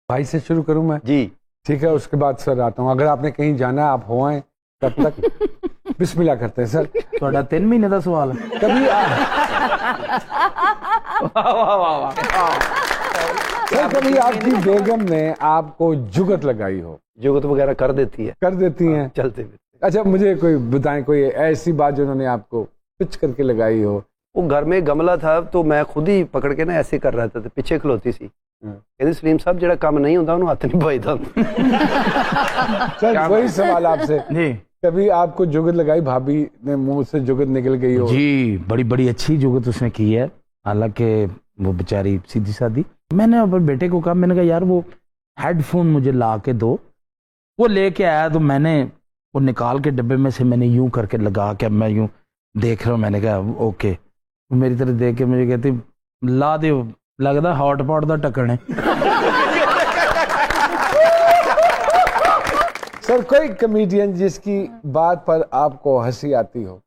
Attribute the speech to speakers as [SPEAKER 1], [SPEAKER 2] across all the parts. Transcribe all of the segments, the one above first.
[SPEAKER 1] भाई से शुरू करूं मैं?
[SPEAKER 2] जी
[SPEAKER 1] ठीक है, उसके बाद सर आता हूँ। अगर आपने कहीं जाना है आप हो आए तब तक बिस्मिल्लाह करते हैं सर।
[SPEAKER 3] थोड़ा 3 महीने का सवाल है।
[SPEAKER 1] कभी सर कभी आपकी बेगम ने आपको जुगत लगाई हो?
[SPEAKER 2] जुगत वगैरह कर देती है,
[SPEAKER 1] कर देती हैं?
[SPEAKER 2] चलते हुए।
[SPEAKER 1] अच्छा मुझे कोई बताएं, कोई ऐसी बात जो उन्होंने आपको पिच करके लगाई हो?
[SPEAKER 2] वो घर में गमला था तो मैं खुद ही पकड़ के ना ऐसे कर रहा था, पीछे खलोती सी, कहती सलीम साहब जेड़ा काम नहीं होता उन्होंने हाथ नहीं पाईदा।
[SPEAKER 1] सर वही सवाल आपसे
[SPEAKER 3] जी,
[SPEAKER 1] कभी आपको जुगत लगाई, भाभी ने मुंह से जुगत निकल गई हो?
[SPEAKER 3] जी बड़ी बड़ी अच्छी जुगत उसने की है, हालांकि वो बेचारी सीधी सादी। मैंने अपने बेटे को कहा, मैंने कहा यार वो हेडफोन मुझे ला के दो। वो लेके आया तो मैंने वो निकाल के डब्बे में से मैंने यूं करके लगा के मैं यूं देख रहा हूँ। मैंने कहा ओके। वो मेरी तरह देख के मुझे कहती ला दे, लगता हॉटपॉट का ढक्कन है।
[SPEAKER 1] सर कोई कमेडियन जिसकी बात पर आपको हंसी आती हो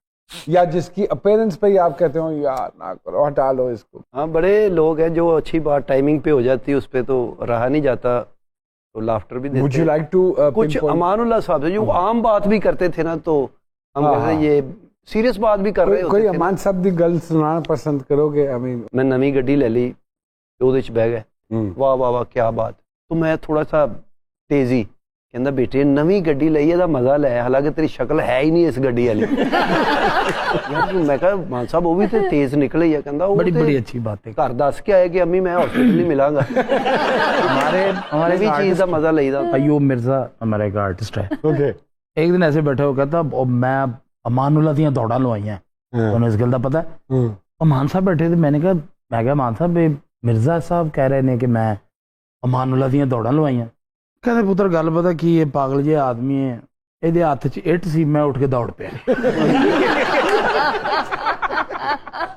[SPEAKER 1] या जिसकी अपीयरेंस पे ही आप कहते हो यार ना करो, हटा लो इसको?
[SPEAKER 2] हाँ, बड़े लोग हैं जो अच्छी बात टाइमिंग पे हो जाती है, उस पर तो रहा नहीं जाता, तो लाफ्टर भी देते
[SPEAKER 1] Would you
[SPEAKER 2] हैं।
[SPEAKER 1] like to,
[SPEAKER 2] कुछ अमानुल्लाह साहब से जो आम बात भी करते थे ना, तो हम कहते हैं ये सीरियस बात भी कर रहे होते
[SPEAKER 1] कोई
[SPEAKER 2] थे।
[SPEAKER 1] अमान साहब दी गल सुनाना पसंद करोगे? आई मीन
[SPEAKER 2] मैं नवी गड्डी ले ली, ਉਹਦੇ ਚ ਬਹਿ ਗਏ, ਵਾਹ ਵਾਹ ਵਾਹ ਕੀ ਬਾਤ। तो मैं थोड़ा सा तेजी कहता बेटे नवी गड्डी ਲਈ ਇਹਦਾ मजा ले, हालांकि तेरी शक्ल है ही नहीं इस गड्डी वाली। यार मैं कहा मान साहब वो भी तो तेज निकले है, कहता
[SPEAKER 3] बड़ी बड़ी अच्छी बात है।
[SPEAKER 2] घर दस के आए कि अम्मी मैं हॉस्पिटल ही मिलांगा।
[SPEAKER 3] हमारे
[SPEAKER 2] भी चीज का मजा लेदा।
[SPEAKER 3] अयूब मिर्जा हमारा एक आर्टिस्ट है।
[SPEAKER 1] ओके।
[SPEAKER 3] एक दिन ऐसे बैठे हो कहता मैं अमानुल्लाह ਦੀਆਂ ਦੌੜਾਂ ਲਵਾਈਆਂ, ਤੁਹਾਨੂੰ ਇਸ ਗੱਲ ਦਾ ਪਤਾ ਹੈ? ਅਮਾਨ ਸਾਹਿਬ ਬੈਠੇ ਤੇ मैंने कहा मान साहब मिर्जा साहब कह रहे ने कि मैं अमानुल्लाह ਦੀਆਂ ਦੌੜਾਂ ਲਵਾਈਆਂ। कहते पुत्र गल पता की ये पागल जे आदमी है, ਇਹਦੇ ਹੱਥ 'ਚ ਇੱਟ ਸੀ, मैं उठ के दौड़ ਪਿਆ।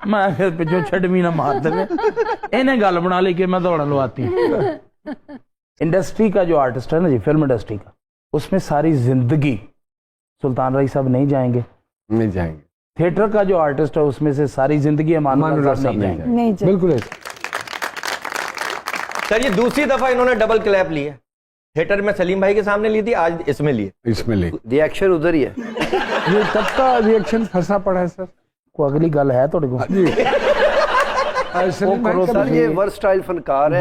[SPEAKER 3] मैं फिर पिछों छड़मी ना मार दे, इन्हें गल बना ली कि मैं दौड़ा लवाती। इंडस्ट्री का जो आर्टिस्ट है ना जी, फिल्म इंडस्ट्री का, उसमें सारी जिंदगी सुल्तान राय साहब नहीं जाएंगे,
[SPEAKER 1] नहीं जाएंगे।
[SPEAKER 3] थिएटर का जो आर्टिस्ट है उसमें से सारी जिंदगी अमानुल्लाह साहब नहीं जाएंगे।
[SPEAKER 1] बिल्कुल।
[SPEAKER 4] सर ये दूसरी दफा इन्होंने डबल क्लैप ली है। थिएटर में सलीम भाई के सामने ली थी, आज इसमें ली है।
[SPEAKER 1] इसमें ले
[SPEAKER 2] रिएक्शन उधर ही है।
[SPEAKER 1] ये कब का रिएक्शन फंसा पड़ा है सर?
[SPEAKER 3] को अगली गल है थोड़े को
[SPEAKER 2] सर ये वर्सटाइल फनकार है,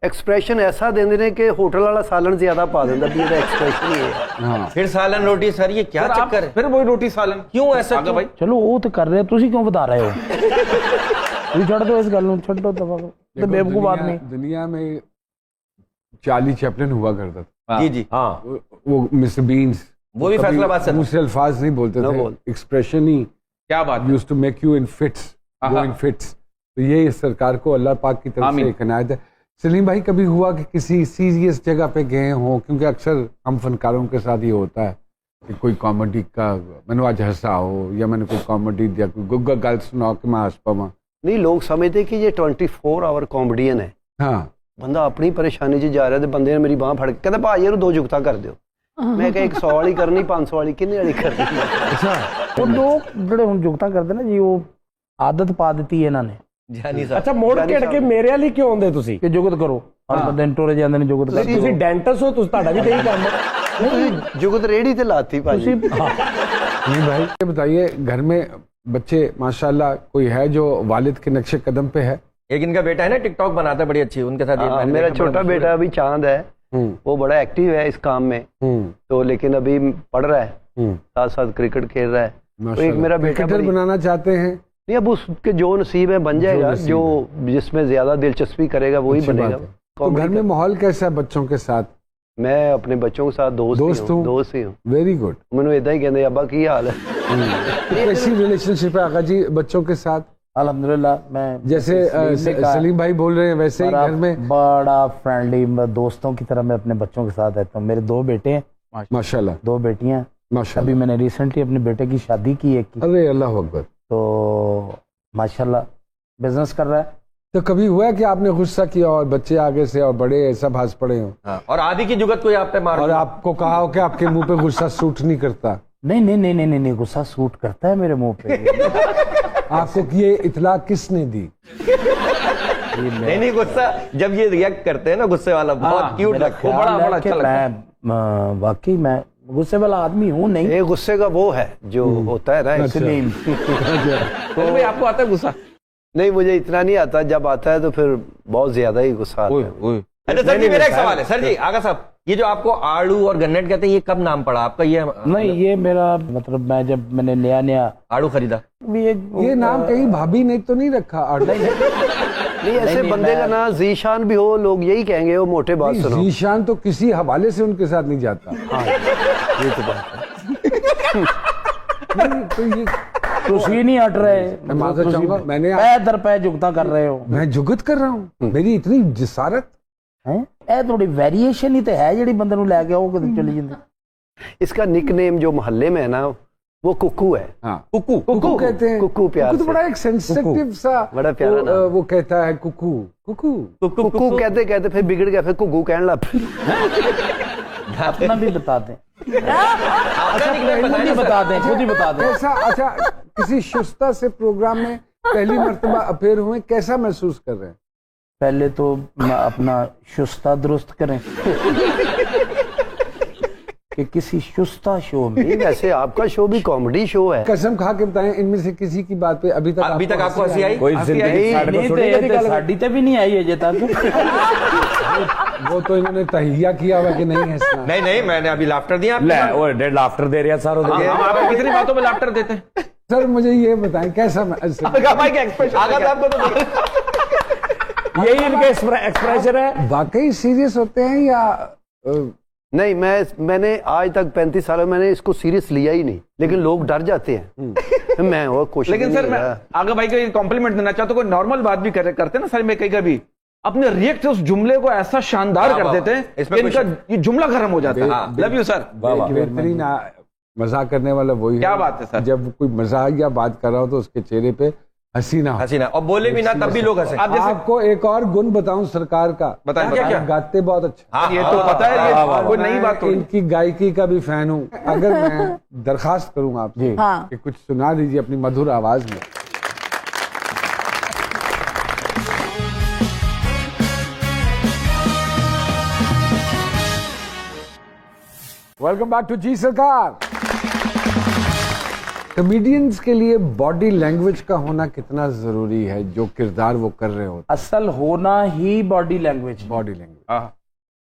[SPEAKER 2] एक्सप्रेशन ऐसा देंदे ने कि होटल वाला सालन ज्यादा पा देंदा भी ਇਹਦਾ एक्सप्रेशन ही है।
[SPEAKER 4] हाँ। फिर सालन रोटी सर, ये क्या चक्कर है?
[SPEAKER 5] फिर वही रोटी सालन
[SPEAKER 4] क्यों ऐसा
[SPEAKER 5] भाई?
[SPEAKER 3] चलो वो तो कर रहे, तुसी क्यों बता रहे हो? तुम छोड़ दो इस गल नूं, छोड़ दो तो बेवकूफ आदमी।
[SPEAKER 1] दुनिया में चार्ली चैपलिन हुआ करता था।
[SPEAKER 4] जी जी हाँ,
[SPEAKER 1] वो मिस्टर बीन्स,
[SPEAKER 4] वो भी फैसलाबाद से
[SPEAKER 1] दूसरे अल्फाज नहीं बोलते थे, एक्सप्रेशन ही
[SPEAKER 5] क्या बात
[SPEAKER 1] used to make you in fits, go in fits. तो ये इस सरकार को अल्लाह पाक की तरफ से एक इनायत है। सलीम भाई कभी हुआ कि किसी सीरियस जगह पे गए हों? क्योंकि अक्सर हम फनकारों के साथ ये होता है कि कोई कॉमेडी का मैंने आज हंसा हो या मैंने कोई कॉमेडी या कोई गुग्गा गल सुनाओ कि मैं हंस पावा।
[SPEAKER 2] नहीं, लोग समझते कि ये 24 आवर कॉमेडियन है।
[SPEAKER 1] हाँ,
[SPEAKER 2] बंदा अपनी परेशानी च जा रहा है, बंदे ने मेरी बांह फड़ के कहता भाई यार 2 जुगता कर दो। मैं कहा 100 वाली करनी, 500 वाली किन्ने वाली करनी?
[SPEAKER 3] अच्छा, वो लोग ਜਿਹੜੇ ਹੁਣ ਜੁਗਤਾ ਕਰਦੇ ਨਾ ਜੀ, ਉਹ ਆਦਤ ਪਾ ਦਿੱਤੀ ਇਹਨਾਂ ਨੇ।
[SPEAKER 4] जानी साहब
[SPEAKER 5] अच्छा मोड़ के के मेरे वाली क्यों आंदे तुसी
[SPEAKER 3] ਕਿ ਜੁਗਤ ਕਰੋ, ਹਰ ਬੰਦੇ ਨੇ ਟੋਰੇ ਜਾਂਦੇ ਨੇ ਜੁਗਤ
[SPEAKER 5] नहीं तुसी डेंटिस्ट हो, ਤੁਹਾਡਾ भी यही काम है।
[SPEAKER 2] नहीं, जुगत रेडी ते लाती भाई।
[SPEAKER 1] नहीं भाई ये बताइए, घर में बच्चे माशाल्लाह कोई है जो वालिद के नक्शे कदम पे है?
[SPEAKER 4] एक इनका बेटा है ना, टिकटॉक बनाता है, बड़ी अच्छी उनके साथ।
[SPEAKER 2] मेरा छोटा बेटा अभी चांद है, वो बड़ा एक्टिव है इस काम में, तो लेकिन अभी पढ़ रहा है, साथ साथ क्रिकेट खेल रहा है। तो एक मेरा बेटा
[SPEAKER 1] क्रिकेटर बनाना चाहते हैं?
[SPEAKER 2] नहीं, अब उसके जो नसीब है बन जाएगा, जो जिसमें ज्यादा दिलचस्पी करेगा वही बनेगा।
[SPEAKER 1] तो घर में माहौल कैसा है बच्चों के साथ?
[SPEAKER 2] मैं अपने बच्चों के साथ दोस्त ही हूँ।
[SPEAKER 1] Very good.
[SPEAKER 2] मैंने इदा ही कहते अब्बा की हाल है।
[SPEAKER 1] कैसी रिलेशनशिप है आका जी बच्चों के साथ?
[SPEAKER 3] अल्हम्दुलिल्लाह, मैं
[SPEAKER 1] जैसे सलीम भाई बोल रहे हैं वैसे ही घर में
[SPEAKER 3] बड़ा फ्रेंडली दोस्तों की तरह मैं अपने बच्चों के साथ रहता हूँ। मेरे 2 बेटे हैं
[SPEAKER 1] माशाल्लाह,
[SPEAKER 3] 2 बेटियां।
[SPEAKER 1] माशाल्लाह।
[SPEAKER 3] अभी मैंने रिसेंटली अपने बेटे की शादी की, एक की,
[SPEAKER 1] अरे अल्लाह अकबर।
[SPEAKER 3] तो माशाल्लाह बिजनेस कर रहा है।
[SPEAKER 1] तो कभी हुआ है कि आपने गुस्सा किया और बच्चे आगे से और बड़े सब हंस पड़े हो?
[SPEAKER 4] हाँ। और आदि की जुगत कोई आप पे मार
[SPEAKER 1] और आपको कहा हो कि आपके मुंह पे गुस्सा सूट नहीं करता?
[SPEAKER 3] नहीं नहीं नहीं नहीं नहीं, गुस्सा सूट करता है मेरे मुंह पे।
[SPEAKER 1] आपको ये इतला किसने दी?
[SPEAKER 4] नहीं नहीं, गुस्सा जब ये रिएक्ट करते हैं ना गुस्से वाला, बहुत क्यूट
[SPEAKER 3] मेरा
[SPEAKER 4] लगता है।
[SPEAKER 3] ख्याल
[SPEAKER 4] बड़ा
[SPEAKER 3] है
[SPEAKER 4] बड़ा
[SPEAKER 3] कि
[SPEAKER 4] अच्छा लगता है।
[SPEAKER 3] मैं वाकई मैं गुस्से वाला आदमी हूँ नहीं।
[SPEAKER 2] ये गुस्से का वो है जो होता है ना, इसलिए
[SPEAKER 4] तो भाई आपको आता है गुस्सा?
[SPEAKER 2] नहीं, मुझे इतना नहीं आता, जब आता है तो फिर बहुत ज्यादा ही गुस्सा आता है।
[SPEAKER 4] अच्छा सर जी, मेरा एक सवाल है सर जी, आगा साहब, ये जो आपको आड़ू और गन्नेट कहते हैं, ये कब नाम पड़ा आपका? ये
[SPEAKER 3] नहीं, ये मेरा मतलब मैं जब मैंने नया
[SPEAKER 4] आड़ू खरीदा,
[SPEAKER 1] ये नाम कहीं भाभी ने तो नहीं रखा?
[SPEAKER 2] नहीं, ऐसे बंदे का नाम जीशान भी हो, लोग यही कहेंगे वो मोटे बात सुनो।
[SPEAKER 1] जीशान तो किसी हवाले से उनके साथ नहीं जाता।
[SPEAKER 2] हाँ, ये तो बात है।
[SPEAKER 1] नहीं, तो ये
[SPEAKER 3] तुसी नहीं हट रहे,
[SPEAKER 1] मैं माफी चाहूंगा, मैंने
[SPEAKER 3] पैर दर पैर जुगता कर रहे हो।
[SPEAKER 1] मैं जुगत कर रहा हूँ, मेरी इतनी जिसारत
[SPEAKER 3] हैं ਇਹ थोड़ी वेरिएशन ही तो है ਜਿਹੜੀ ਬੰਦੇ ਨੂੰ ਲੈ ਕੇ ਆਓ ਕਿਤੇ ਚਲੀ ਜਾਂਦੀ।
[SPEAKER 2] इसका निक नेम जो मोहल्ले में है ना, वो कुकू है।
[SPEAKER 1] हाँ,
[SPEAKER 4] कुकू
[SPEAKER 1] कुकू कहते हैं।
[SPEAKER 2] कुकू प्यार
[SPEAKER 1] कुकू तो
[SPEAKER 2] से।
[SPEAKER 1] बड़ा एक सेंसिटिव सा,
[SPEAKER 2] बड़ा प्यारा
[SPEAKER 1] वो,
[SPEAKER 2] नाम।
[SPEAKER 1] वो कहता है कुकू कुकू।
[SPEAKER 2] कुकू कहते कहते फिर बिगड़ गया, फिर कुकू कहने लग।
[SPEAKER 3] अपना भी बता दें,
[SPEAKER 4] आपका निकनेम
[SPEAKER 3] खुद ही
[SPEAKER 4] बताएं ना
[SPEAKER 3] बता दें, खुद ही बता दें।
[SPEAKER 1] कैसा? अच्छा, किसी शुस्ता से प्रोग्राम में पहली मर्तबा अपेयर हुए, कैसा महसूस कर रहे हैं?
[SPEAKER 3] पहले तो अपना शुस्ता दुरुस्त करें कि किसी शुस्ता शो में।
[SPEAKER 2] नहीं, वैसे आपका शो भी कॉमेडी शो है।
[SPEAKER 1] कसम खा के बताएं, इनमें से किसी की बात पे अभी तक
[SPEAKER 4] आपको हंसी आई?
[SPEAKER 5] कोई
[SPEAKER 4] हंसी
[SPEAKER 5] जिंदगी
[SPEAKER 4] आई?
[SPEAKER 5] साढ़े को
[SPEAKER 3] नहीं
[SPEAKER 5] थोड़ी
[SPEAKER 3] तो
[SPEAKER 5] कभी गल
[SPEAKER 3] साड़ी ते भी नहीं आई अजे तक।
[SPEAKER 1] वो तो इन्होंने तहिया किया हुआ कि नहीं हंसना।
[SPEAKER 4] नहीं नहीं, मैंने अभी लाफ्टर दिया आपको।
[SPEAKER 5] ले वो डेढ़ लाफ्टर दे रहा सारों
[SPEAKER 4] हम आपको कितनी बातों में लाफ्टर देते हैं?
[SPEAKER 1] सर मुझे ये बताएं, कैसा
[SPEAKER 4] आगा भाई का एक्सप्रेशन, आगा साहब को तो
[SPEAKER 5] यही इनके एक्सप्रेशन है।
[SPEAKER 1] वाकई सीरियस होते हैं या
[SPEAKER 2] नहीं, मैंने आज तक 35 सालों में मैंने इसको सीरियस लिया ही नहीं, लेकिन लोग डर जाते हैं। मैं वो कोशिश
[SPEAKER 6] लेकिन सर मैं आगा भाई को कॉम्प्लीमेंट देना चाहता हूँ, कोई नॉर्मल बात भी करते हैं ना सर, में कभी अपने रिएक्ट उस जुमले को ऐसा शानदार कर देते हैं
[SPEAKER 4] इसमें
[SPEAKER 6] कि इनका ये जुमला खत्म हो जाता है। Love you sir.
[SPEAKER 1] बेहतरीन मजाक करने वाला वही
[SPEAKER 6] क्या बात है सर।
[SPEAKER 1] जब कोई मजाक या बात कर रहा हो तो उसके चेहरे पे हंसी ना हो।
[SPEAKER 4] हंसी ना, और बोले भी ना तब भी लोग हंसे।
[SPEAKER 6] आप जैसे
[SPEAKER 1] आपको एक और गुण बताऊं सरकार का,
[SPEAKER 6] बताएं क्या?
[SPEAKER 1] आप गाते बहुत अच्छा।
[SPEAKER 4] हाँ,
[SPEAKER 6] ये तो पता है, ये कोई नई
[SPEAKER 1] मैं
[SPEAKER 6] बात थोड़ी।
[SPEAKER 1] इनकी गायकी का भी फैन हूं। अगर मैं दरखास्त करूंगा आपसे
[SPEAKER 7] हाँ।
[SPEAKER 1] कि कुछ सुना दीजिए अपनी मधुर आवाज में। वेलकम बैक टू जी सरकार। कॉमेडियंस के लिए बॉडी लैंग्वेज का होना कितना जरूरी है, जो किरदार वो कर रहे होते
[SPEAKER 3] असल होना ही बॉडी लैंग्वेज,
[SPEAKER 1] बॉडी लैंग्वेज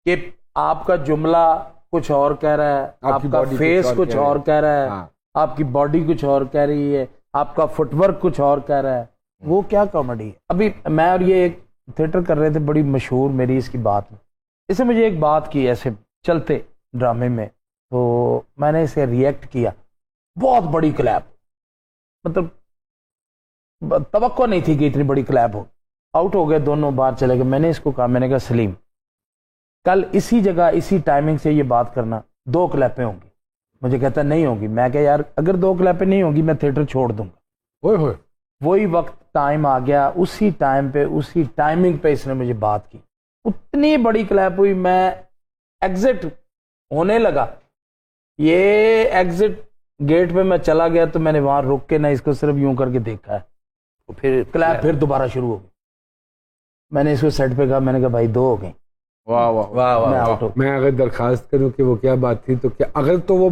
[SPEAKER 3] कि आपका जुमला कुछ और कह रहा है,
[SPEAKER 1] आपकी
[SPEAKER 3] आपका
[SPEAKER 1] body
[SPEAKER 3] फेस कुछ और कह रहा है,
[SPEAKER 1] हाँ।
[SPEAKER 3] आपकी बॉडी कुछ और कह रही है, आपका फुटवर्क कुछ और कह रहा है। वो क्या कॉमेडी है। अभी मैं और ये एक थिएटर कर रहे थे, बड़ी मशहूर मेरी इसकी बात में, इसे मुझे एक बात की ऐसे चलते ड्रामे में, तो मैंने इसे रिएक्ट किया, बहुत बड़ी क्लैप, मतलब तवक्को नहीं थी कि इतनी बड़ी क्लैप हो। आउट हो गए दोनों, बाहर चले गए। मैंने इसको कहा, मैंने कहा सलीम कल इसी जगह इसी टाइमिंग से ये बात करना, 2 क्लैपें होंगी। मुझे कहता नहीं होगी। मैं कहा यार अगर 2 क्लैपें नहीं होगी मैं थिएटर छोड़ दूंगा।
[SPEAKER 1] ओए होए।
[SPEAKER 3] वही वक्त टाइम आ गया, उसी टाइम पे उसी टाइमिंग पे इसने मुझे बात की, उतनी बड़ी क्लैप हुई। मैं एग्जिट होने लगा, ये एग्जिट गेट पे मैं चला गया तो मैंने वहां रुक के ना इसको सिर्फ यूं करके देखा है,
[SPEAKER 2] तो फिर
[SPEAKER 3] क्लैप फिर दोबारा शुरू हो गई। मैंने इसको सेट पे कहा, मैंने कहा भाई 2 हो गई,
[SPEAKER 1] वाह वाह
[SPEAKER 3] मैं आउट हो।
[SPEAKER 1] मैं अगर दरखास्त करूं कि वो क्या बात थी, तो क्या अगर तो वो